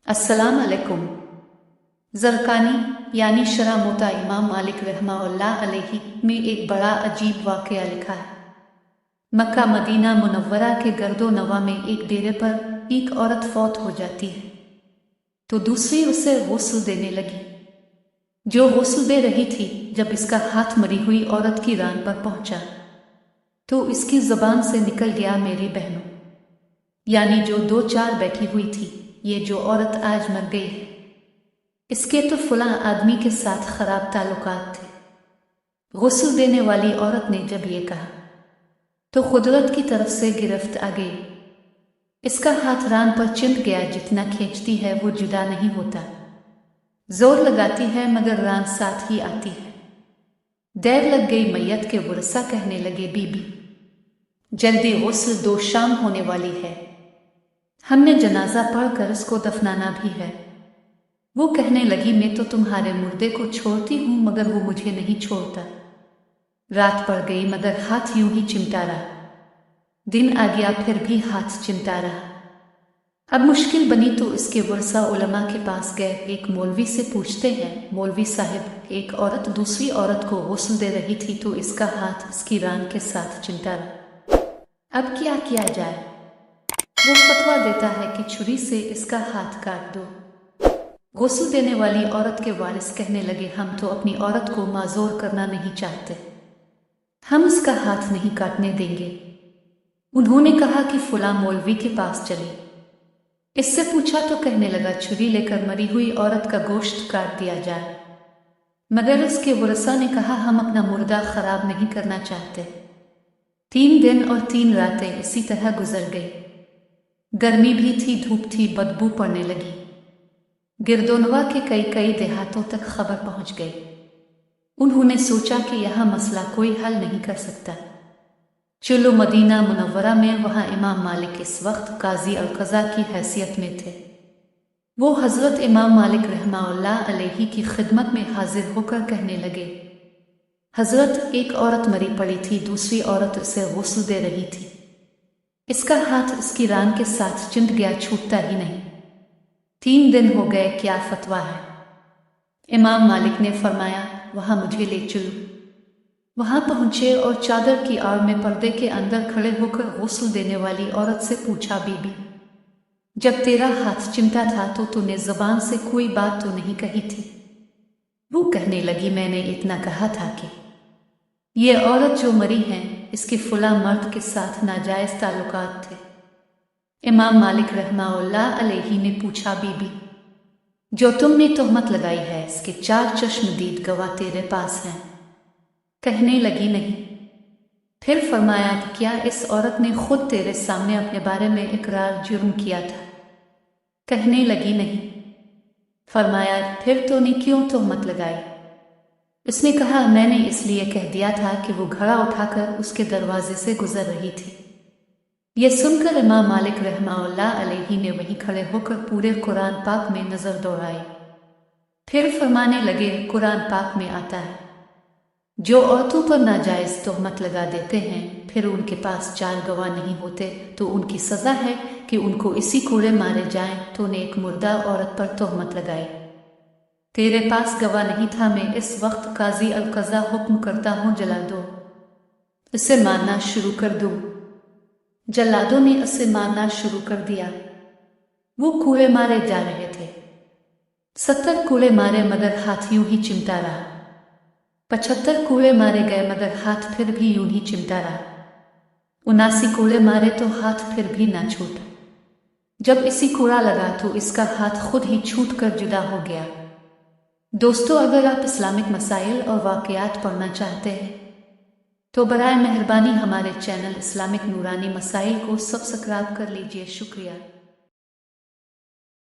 अस्सलाम अलैकुम। ज़रक़ानी यानी शरह मोता इमाम मालिक रहमतुल्लाह अलैहि में एक बड़ा अजीब वाक़या लिखा है। मक्का मदीना मुनव्वरा के गर्दो नवा में एक डेरे पर एक औरत फौत हो जाती है तो दूसरी उसे गुस्ल देने लगी। जो गुस्ल दे रही थी, जब इसका हाथ मरी हुई औरत की रान पर पहुंचा तो इसकी ज़बान से निकल गया, मेरी बहनों, यानी जो दो चार बैठी हुई थी, ये जो औरत आज मर गई है, इसके तो फलां आदमी के साथ खराब ताल्लुकात थे। गुस्ल देने वाली औरत ने जब ये कहा तो कुदरत की तरफ से गिरफ्त आ गई। इसका हाथ रान पर चिंध गया, जितना खींचती है वो जुदा नहीं होता, जोर लगाती है मगर रान साथ ही आती है। देर लग गई मैयत के वरसा कहने लगे, बीबी जल्दी गुस्ल दो, शाम होने वाली है, हमने जनाजा पढ़कर इसको दफनाना भी है। वो कहने लगी, मैं तो तुम्हारे मुर्दे को छोड़ती हूं मगर वो मुझे नहीं छोड़ता। रात पड़ गई मगर हाथ यूं ही चिमटा रहा, दिन आ गया फिर भी हाथ चिमटा रहा। अब मुश्किल बनी तो इसके वरसा उलमा के पास गए। एक मौलवी से पूछते हैं, मौलवी साहिब, एक औरत दूसरी औरत को गुस्ल दे रही थी तो इसका हाथ इसकी रान के साथ चिमटा रहा, अब क्या किया जाए? वो फतवा देता है कि छुरी से इसका हाथ काट दो। गुस्ल देने वाली औरत के वारिस कहने लगे, हम तो अपनी औरत को माजूर करना नहीं चाहते, हम इसका हाथ नहीं काटने देंगे। उन्होंने कहा कि फलां मौलवी के पास चले। इससे पूछा तो कहने लगा, छुरी लेकर मरी हुई औरत का गोश्त काट दिया जाए। मगर इसके वरसा ने कहा, हम अपना मुर्दा खराब नहीं करना चाहते। 3 दिन और 3 रातें इसी तरह गुजर गई। गर्मी भी थी, धूप थी, बदबू पड़ने लगी। गिरदोनवा के कई देहातों तक खबर पहुंच गई। उन्होंने सोचा कि यह मसला कोई हल नहीं कर सकता, चलो मदीना मुनव्वरा में। वहां इमाम मालिक इस वक्त काजी अल-क़ज़ा की हैसियत में थे। वो हजरत इमाम मालिक रहमतुल्लाह अलैहि की खिदमत में हाजिर होकर कहने लगे, हजरत, एक औरत मरी पड़ी थी, दूसरी औरत उसे गुस्ल दे रही थी, इसका हाथ इसकी रान के साथ चिंध गया, छूटता ही नहीं। 3 दिन हो गए, क्या फतवा है? इमाम मालिक ने फरमाया, वहां मुझे ले चलो। वहां पहुंचे और चादर की आड़ में पर्दे के अंदर खड़े होकर गुस्ल देने वाली औरत से पूछा, बीबी, जब तेरा हाथ चिमटा था तो तूने ज़बान से कोई बात तो नहीं कही थी? वो कहने लगी, मैंने इतना कहा था कि ये औरत जो मरी है, इसके फलां मर्द के साथ नाजायज ताल्लुकात थे। इमाम मालिक रहमतुल्लाह अलैहि ने पूछा, बीबी, जो तुमने तोहमत लगाई है, इसके 4 चश्मदीद गवाह तेरे पास हैं? कहने लगी, नहीं। फिर फरमाया कि क्या इस औरत ने खुद तेरे सामने अपने बारे में इकरार जुर्म किया था? कहने लगी, नहीं। फरमाया, फिर तूने क्यों तोहमत लगाई? उसने कहा, मैंने इसलिए कह दिया था कि वो घड़ा उठाकर उसके दरवाजे से गुजर रही थी। यह सुनकर इमाम मालिक रहमतुल्लाह अलैहि ने वहीं खड़े होकर पूरे कुरान पाक में नजर दौड़ाई। फिर फरमाने लगे, कुरान पाक में आता है, जो औरतों पर नाजायज तोहमत लगा देते हैं, फिर उनके पास 4 गवाह नहीं होते तो उनकी सजा है कि उनको इसी कूड़े मारे जाएं। तूने एक मुर्दा औरत पर तोहमत लगाई, तेरे पास गवाह नहीं था, मैं इस वक्त काजी अल-क़ज़ा हुक्म करता हूं, जला दो, इसे मारना शुरू कर दो। जल्लादों ने इसे मारना शुरू कर दिया। वो कूड़े मारे जा रहे थे, 70 कूड़े मारे मगर हाथ यूं ही चिमटा रहा। 75 कूड़े मारे गए मगर हाथ फिर भी यूं ही चिमटा रहा। 79 कूड़े मारे तो हाथ फिर भी ना छूटा। जब इसी कूड़ा लगा तो इसका हाथ खुद ही छूट कर जुदा हो गया। दोस्तों, अगर आप इस्लामिक मसाइल और वाक़यात पढ़ना चाहते हैं तो बराए मेहरबानी हमारे चैनल इस्लामिक नूरानी मसाइल को सब्सक्राइब कर लीजिए। शुक्रिया।